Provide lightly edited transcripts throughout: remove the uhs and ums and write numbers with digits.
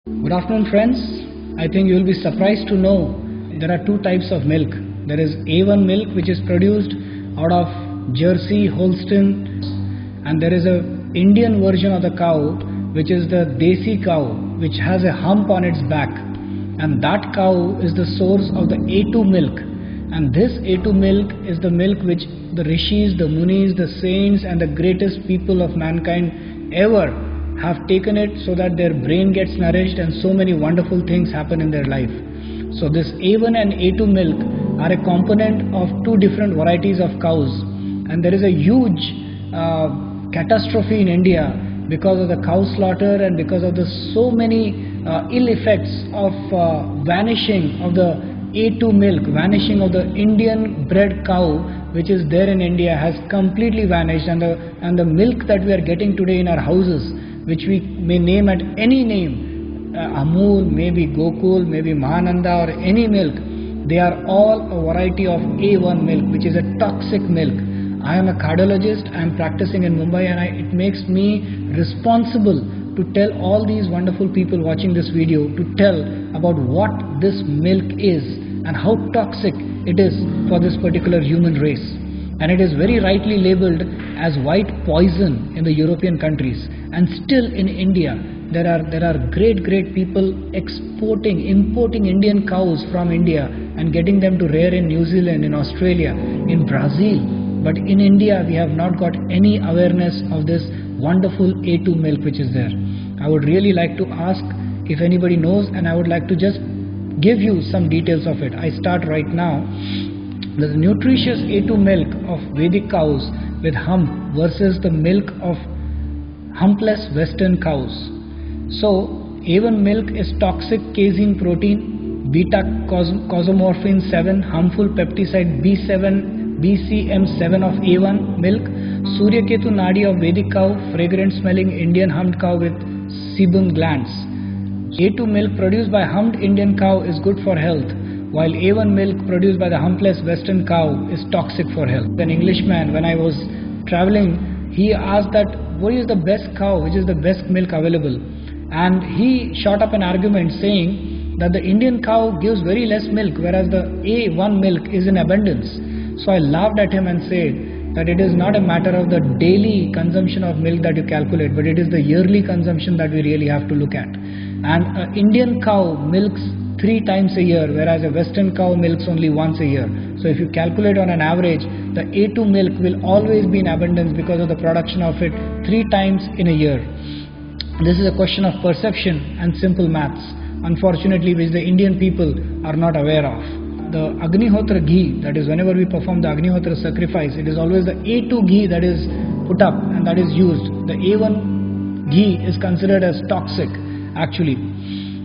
Good afternoon, friends. I think you will be surprised to know there are two types of milk. There is A1 milk, which is produced out of Jersey, Holstein, and there is a Indian version of the cow, which is the Desi cow, which has a hump on its back, and that cow is the source of the A2 milk. And this A2 milk is the milk which the rishis, the munis, the saints, and the greatest people of mankind ever have taken it so that their brain gets nourished and so many wonderful things happen in their life. So this A1 and A2 milk are a component of two different varieties of cows, and there is a huge catastrophe in India because of the cow slaughter and because of the so many ill effects of vanishing of the A2 milk, vanishing of the Indian bred cow which is there in India has completely vanished, and the milk that we are getting today in our houses, which we may name at any name, Amul, maybe Gokul, maybe Mahananda, or any milk, they are all a variety of A1 milk, which is a toxic milk. I am a cardiologist, I am practicing in Mumbai, and it makes me responsible to tell all these wonderful people watching this video to tell about what this milk is and how toxic it is for this particular human race. And it is very rightly labeled as white poison in the European countries, and still in India there are great people importing Indian cows from India and getting them to rear in New Zealand, in Australia, in Brazil. But in India we have not got any awareness of this wonderful A2 milk which is there. I would really like to ask if anybody knows, and I would like to just give you some details of it. I start right now. The nutritious A2 milk of Vedic cows with hump versus the milk of humpless Western cows. So A1 milk is toxic casein protein, beta cosmorphin 7, harmful peptide B7, BCM7 of A1 milk, Suryaketu nadi of Vedic cow, fragrant smelling Indian humped cow with sebum glands. A2 milk produced by humped Indian cow is good for health, while A1 milk produced by the humpless Western cow is toxic for health. An Englishman, when I was traveling, he asked that what is the best cow, which is the best milk available, and he shot up an argument saying that the Indian cow gives very less milk, whereas the A1 milk is in abundance. So I laughed at him and said that it is not a matter of the daily consumption of milk that you calculate, but it is the yearly consumption that we really have to look at. And an Indian cow milks 3 times a year, whereas a Western cow milks only once a year. So if you calculate on an average, the A2 milk will always be in abundance because of the production of it 3 times in a year. This is a question of perception and simple maths, unfortunately, which the Indian people are not aware of. The Agnihotra ghee, that is whenever we perform the Agnihotra sacrifice, it is always the A2 ghee that is put up and that is used. The A1 ghee is considered as toxic actually.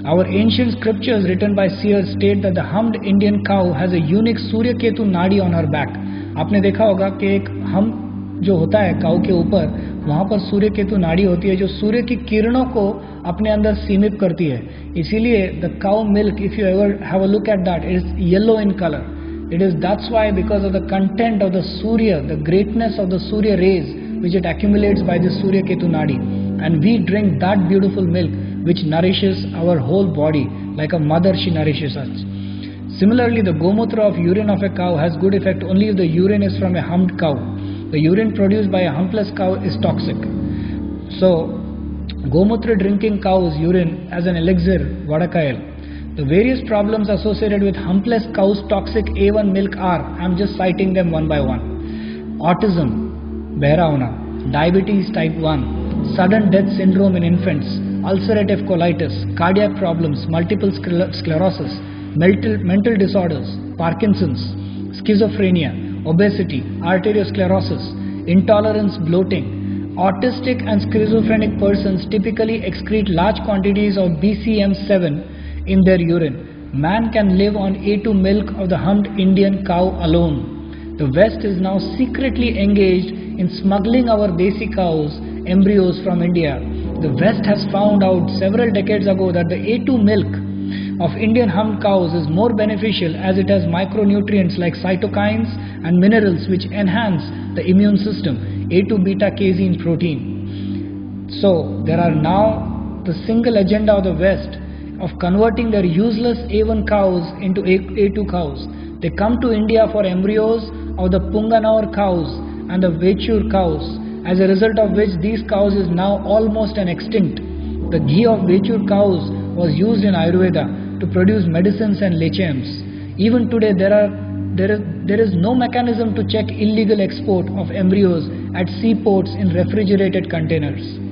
Our ancient scriptures written by seers state that the humped Indian cow has a unique Suryaketu nadi on her back. आपने देखा होगा कि एक hump जो होता है काऊ के ऊपर, वहाँ पर सूर्य केतु नाड़ी होती है जो सूर्य की किरणों को अपने अंदर सीमित करती है. इसीलिए the cow milk, if you ever have a look at that, it is yellow in color. That's why, because of the content of the Surya, the greatness of the Surya rays which it accumulates by the Surya Ketu nadi, and we drink that beautiful milk which nourishes our whole body like a mother. She nourishes us. Similarly, the gomutra of urine of a cow has good effect only if the urine is from a humped cow. The urine produced by a humpless cow is toxic. So gomutra drinking cow's urine as an elixir, vadakayal. The various problems associated with humpless cow's toxic A1 milk are, I am just citing them one by one: autism, behra hona, diabetes type 1, sudden death syndrome in infants, ulcerative colitis, cardiac problems, multiple sclerosis, mental disorders, Parkinson's, schizophrenia, obesity, arteriosclerosis, intolerance, bloating. Autistic and schizophrenic persons typically excrete large quantities of BCM7 in their urine. Man can live on A2 milk of the humped Indian cow alone. The West is now secretly engaged in smuggling our Desi cows embryos from India. The West has found out several decades ago that the A2 milk of Indian humped cows is more beneficial as it has micronutrients like cytokines and minerals which enhance the immune system, A2 beta casein protein. So there are now the single agenda of the West of converting their useless A1 cows into A2 cows. They come to India for embryos of the Punganur cows and the Vechur cows, as a result of which these cows is now almost an extinct. The ghee of Vechur cows was used in Ayurveda to produce medicines and lechems. Even today there is no mechanism to check illegal export of embryos at seaports in refrigerated containers.